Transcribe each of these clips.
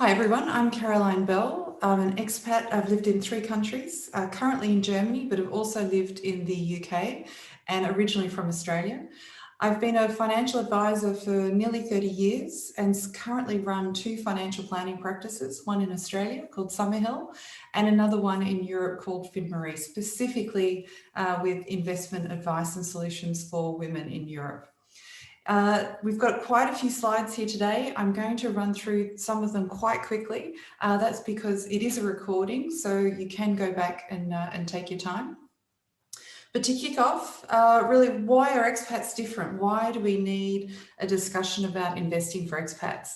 Hi everyone, I'm Caroline Bell. I'm an expat. I've lived in 3 countries, currently in Germany, but have also lived in the UK and originally from Australia. I've been a financial advisor for nearly 30 years and currently run 2 financial planning practices, one in Australia called Summerhill and another one in Europe called Finmarie, specifically with investment advice and solutions for women in Europe. We've got quite a few slides here today. I'm going to run through some of them quite quickly. That's because it is a recording, so you can go back and take your time. But to kick off, really, why are expats different? Why do we need a discussion about investing for expats?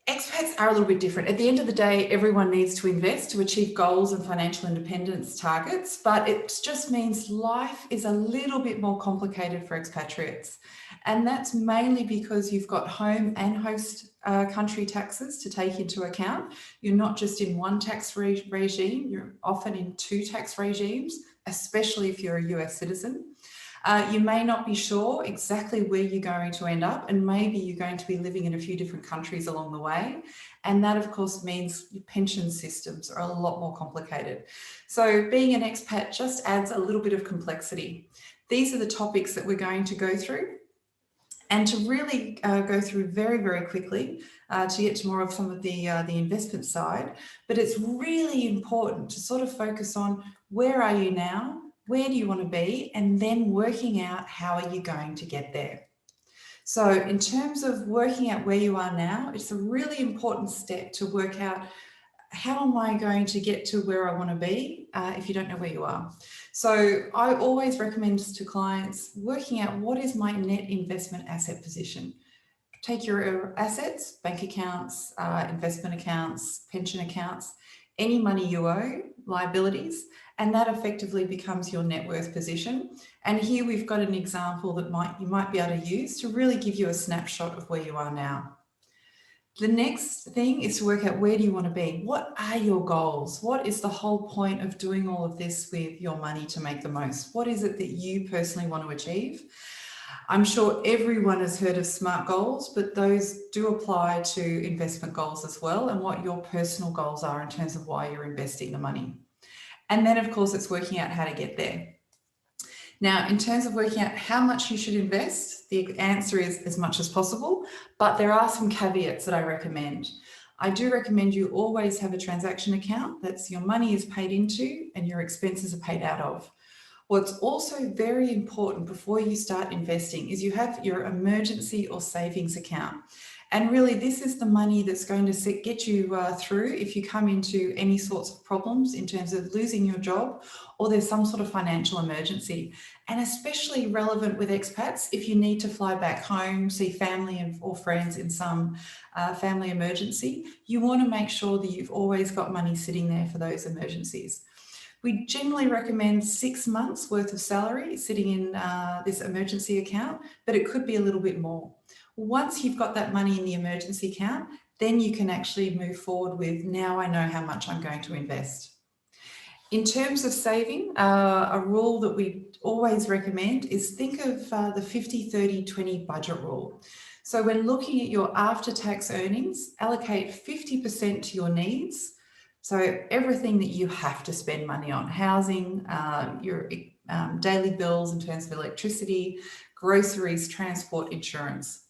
Expats are a little bit different. At the end of the day, everyone needs to invest to achieve goals and financial independence targets, but it just means life is a little bit more complicated for expatriates. And that's mainly because you've got home and host country taxes to take into account. You're not just in one tax regime, you're often in 2 tax regimes, especially if you're a US citizen. You may not be sure exactly where you're going to end up, and maybe you're going to be living in a few different countries along the way. And that, of course, means your pension systems are a lot more complicated. So being an expat just adds a little bit of complexity. These are the topics that we're going to go through. And to really go through very, very quickly to get to more of some of the investment side, but it's really important to sort of focus on where are you now, where do you want to be, and then working out how are you going to get there. So in terms of working out where you are now, it's a really important step to work out how am I going to get to where I want to be if you don't know where you are. So I always recommend to clients working out what is my net investment asset position. Take your assets, bank accounts, investment accounts, pension accounts, any money you owe, liabilities, and that effectively becomes your net worth position. And here we've got an example that you might be able to use to really give you a snapshot of where you are now. The next thing is to work out where do you want to be? What are your goals? What is the whole point of doing all of this with your money to make the most? What is it that you personally want to achieve? I'm sure everyone has heard of SMART goals, but those do apply to investment goals as well, and what your personal goals are in terms of why you're investing the money. And then, of course, it's working out how to get there. Now, in terms of working out how much you should invest, the answer is as much as possible, but there are some caveats that I recommend. I do recommend you always have a transaction account that's your money is paid into and your expenses are paid out of. What's also very important before you start investing is you have your emergency or savings account. And really, this is the money that's going to get you through if you come into any sorts of problems in terms of losing your job or there's some sort of financial emergency. And especially relevant with expats if you need to fly back home, see family or friends in some family emergency, you want to make sure that you've always got money sitting there for those emergencies. We generally recommend 6 months worth of salary sitting in this emergency account, but it could be a little bit more. Once you've got that money in the emergency account, then you can actually move forward with, now I know how much I'm going to invest. In terms of saving, a rule that we always recommend is think of the 50-30-20 budget rule. So when looking at your after-tax earnings, allocate 50% to your needs. So everything that you have to spend money on, housing, your daily bills in terms of electricity, groceries, transport, insurance.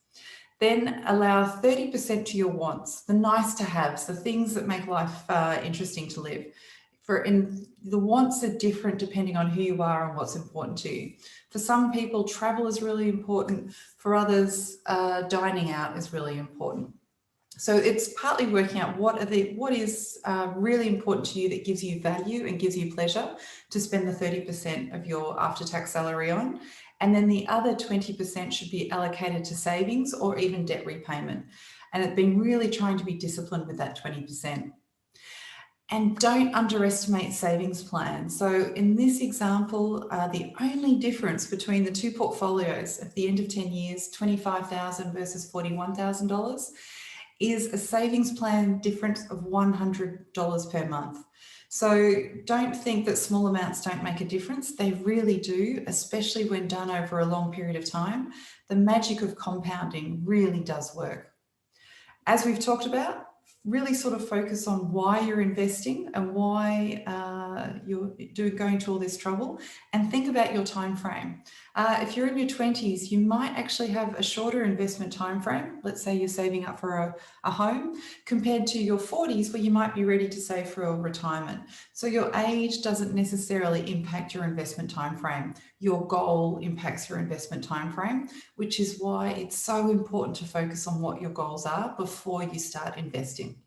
Then allow 30% to your wants, the nice to haves, the things that make life interesting to live. The wants are different depending on who you are and what's important to you. For some people, travel is really important. For others, dining out is really important. So it's partly working out what is really important to you that gives you value and gives you pleasure to spend the 30% of your after-tax salary on. And then the other 20% should be allocated to savings or even debt repayment. And it's been really trying to be disciplined with that 20%. And don't underestimate savings plans. So in this example, the only difference between the 2 portfolios at the end of 10 years, $25,000 versus $41,000, is a savings plan difference of $100 per month. So don't think that small amounts don't make a difference. They really do, especially when done over a long period of time. The magic of compounding really does work. As we've talked about, really sort of focus on why you're investing and why you're going to all this trouble, and think about your time frame. If you're in your 20s, you might actually have a shorter investment time frame. Let's say you're saving up for a home, compared to your 40s, where you might be ready to save for a retirement. So your age doesn't necessarily impact your investment time frame. Your goal impacts your investment time frame, which is why it's so important to focus on what your goals are before you start investing.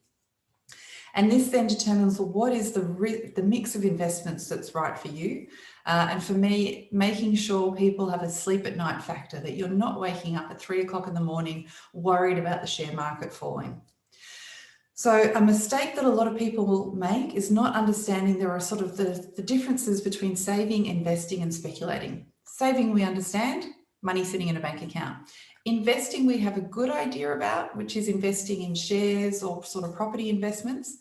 And this then determines, well, what is the mix of investments that's right for you. And for me, making sure people have a sleep at night factor, that you're not waking up at 3 o'clock in the morning worried about the share market falling. So a mistake that a lot of people will make is not understanding there are sort of the differences between saving, investing, and speculating. Saving, we understand, money sitting in a bank account. Investing, we have a good idea about, which is investing in shares or sort of property investments.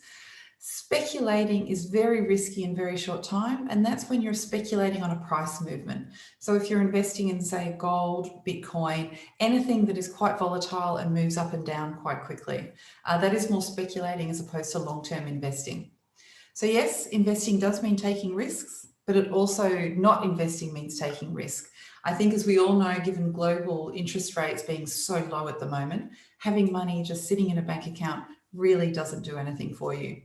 Speculating is very risky in very short time, and that's when you're speculating on a price movement. So if you're investing in, say, gold, Bitcoin, anything that is quite volatile and moves up and down quite quickly, that is more speculating as opposed to long-term investing. So yes, investing does mean taking risks, but it also, not investing means taking risk. I think, as we all know, given global interest rates being so low at the moment, having money just sitting in a bank account really doesn't do anything for you.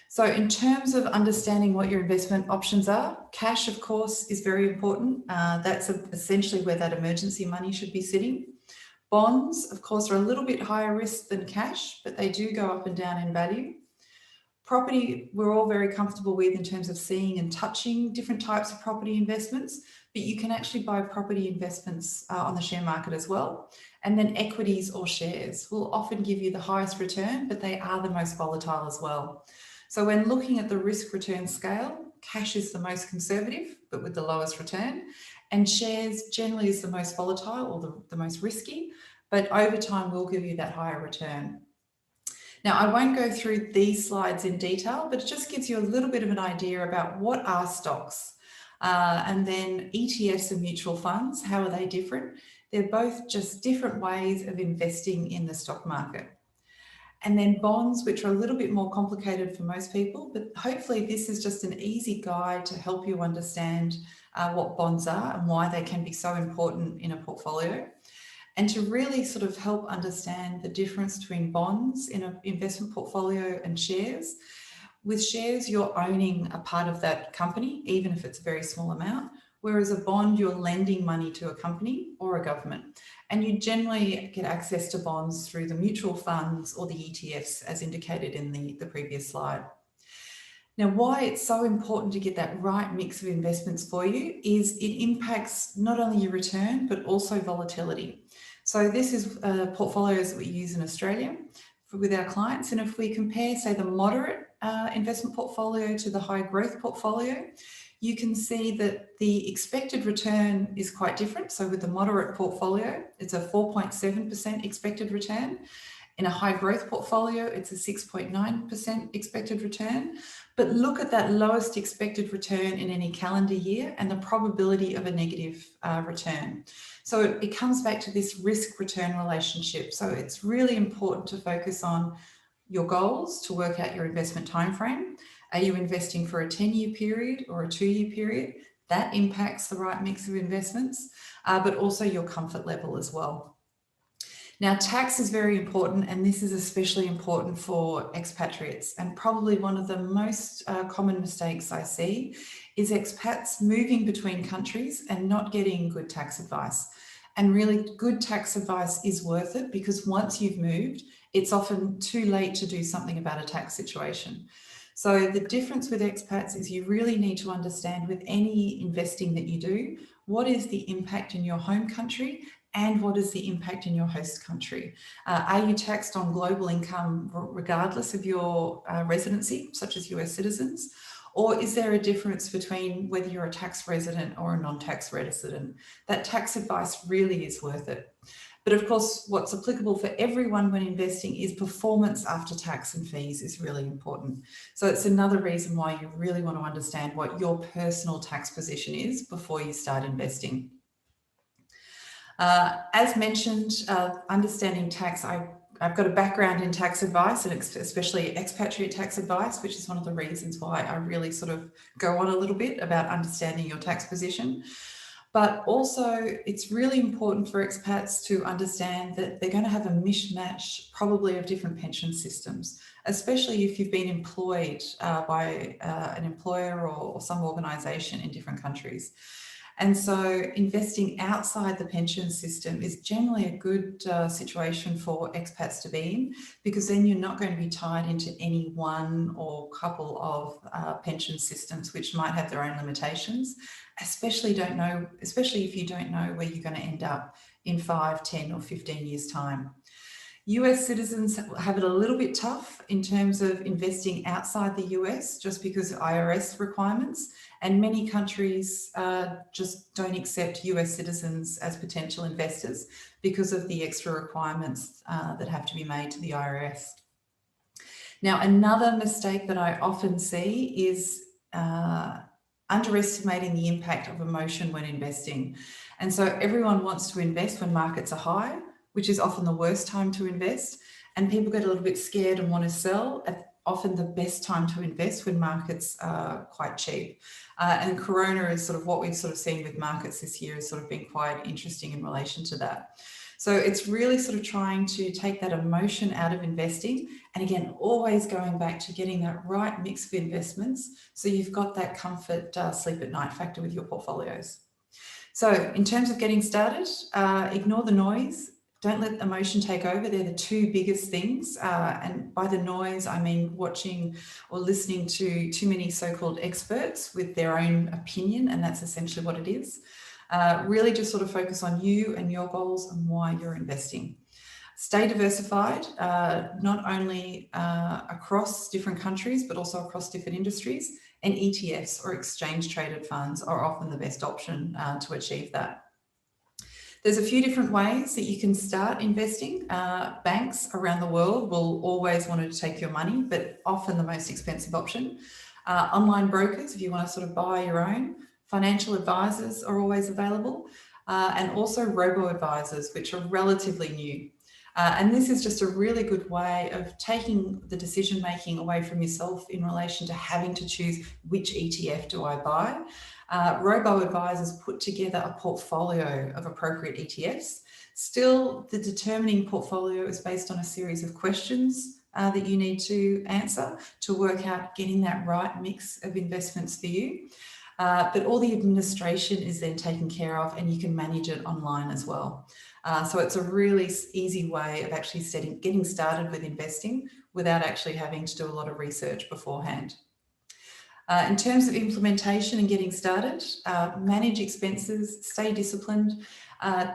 So in terms of understanding what your investment options are, cash, of course, is very important. That's essentially where that emergency money should be sitting. Bonds, of course, are a little bit higher risk than cash, but they do go up and down in value. Property, we're all very comfortable with in terms of seeing and touching different types of property investments, but you can actually buy property investments on the share market as well. And then equities or shares will often give you the highest return, but they are the most volatile as well. So when looking at the risk return scale, cash is the most conservative, but with the lowest return, and shares generally is the most volatile or the most risky, but over time will give you that higher return. Now, I won't go through these slides in detail, but it just gives you a little bit of an idea about what are stocks. And then ETFs and mutual funds, how are they different? They're both just different ways of investing in the stock market. And then bonds, which are a little bit more complicated for most people, but hopefully this is just an easy guide to help you understand what bonds are and why they can be so important in a portfolio, and to really sort of help understand the difference between bonds in an investment portfolio and shares. With shares, you're owning a part of that company, even if it's a very small amount, whereas a bond, you're lending money to a company or a government. And you generally get access to bonds through the mutual funds or the ETFs, as indicated in the previous slide. Now, why it's so important to get that right mix of investments for you is it impacts not only your return, but also volatility. So this is portfolios that we use in Australia with our clients. And if we compare, say, the moderate investment portfolio to the high growth portfolio, you can see that the expected return is quite different. So with the moderate portfolio, it's a 4.7% expected return. In a high growth portfolio, it's a 6.9% expected return. But look at that lowest expected return in any calendar year and the probability of a negative return. So it comes back to this risk return relationship. So it's really important to focus on your goals to work out your investment timeframe. Are you investing for a 10-year period or a 2-year period? That impacts the right mix of investments, but also your comfort level as well. Now, tax is very important, and this is especially important for expatriates. And probably one of the most common mistakes I see is expats moving between countries and not getting good tax advice. And really, good tax advice is worth it, because once you've moved, it's often too late to do something about a tax situation. So the difference with expats is you really need to understand, with any investing that you do, what is the impact in your home country and what is the impact in your host country? Are you taxed on global income regardless of your residency, such as US citizens? Or is there a difference between whether you're a tax resident or a non-tax resident? That tax advice really is worth it. But of course, what's applicable for everyone when investing is performance after tax and fees is really important. So it's another reason why you really want to understand what your personal tax position is before you start investing. As mentioned, understanding tax, I I've got a background in tax advice, and especially expatriate tax advice, which is one of the reasons why I really sort of go on a little bit about understanding your tax position. But also, it's really important for expats to understand that they're going to have a mishmash probably of different pension systems, especially if you've been employed by an employer or some organisation in different countries. And so investing outside the pension system is generally a good situation for expats to be in, because then you're not going to be tied into any one or couple of pension systems, which might have their own limitations, especially if you don't know where you're going to end up in 5, 10 or 15 years' time. US citizens have it a little bit tough in terms of investing outside the US, just because of IRS requirements, and many countries just don't accept US citizens as potential investors because of the extra requirements that have to be made to the IRS. Now, another mistake that I often see is underestimating the impact of emotion when investing. And so everyone wants to invest when markets are high, which is often the worst time to invest. And people get a little bit scared and want to sell at often the best time to invest when markets are quite cheap. And Corona is sort of what we've sort of seen with markets this year has sort of been quite interesting in relation to that. So it's really sort of trying to take that emotion out of investing. And again, always going back to getting that right mix of investments, so you've got that comfort, sleep at night factor with your portfolios. So in terms of getting started, ignore the noise. Don't let emotion take over. They're the two biggest things. And by the noise, I mean watching or listening to too many so-called experts with their own opinion, and that's essentially what it is. Really just sort of focus on you and your goals and why you're investing. Stay diversified, not only across different countries, but also across different industries. And ETFs, or exchange traded funds, are often the best option to achieve that. There's a few different ways that you can start investing. Banks around the world will always want to take your money, but often the most expensive option. Online brokers, if you want to sort of buy your own. Financial advisors are always available, and also robo-advisors, which are relatively new. And this is just a really good way of taking the decision-making away from yourself in relation to having to choose which ETF do I buy. Robo-advisors put together a portfolio of appropriate ETFs. Still, the determining portfolio is based on a series of questions that you need to answer to work out getting that right mix of investments for you. But all the administration is then taken care of, and you can manage it online as well. So it's a really easy way of actually getting started with investing without actually having to do a lot of research beforehand. In terms of implementation and getting started, manage expenses, stay disciplined.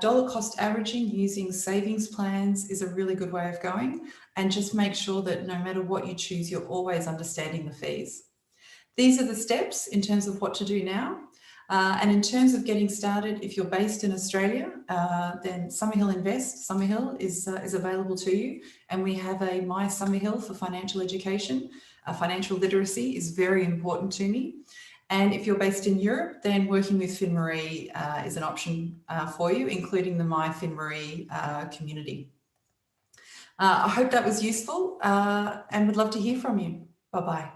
Dollar cost averaging using savings plans is a really good way of going, and just make sure that no matter what you choose, you're always understanding the fees. These are the steps in terms of what to do now. And in terms of getting started, if you're based in Australia, then Summerhill Invest, Summerhill is available to you. And we have a My Summerhill for financial education. Financial literacy is very important to me. And if you're based in Europe, then working with FinMarie is an option for you, including the My FinMarie community. I hope that was useful and would love to hear from you. Bye-bye.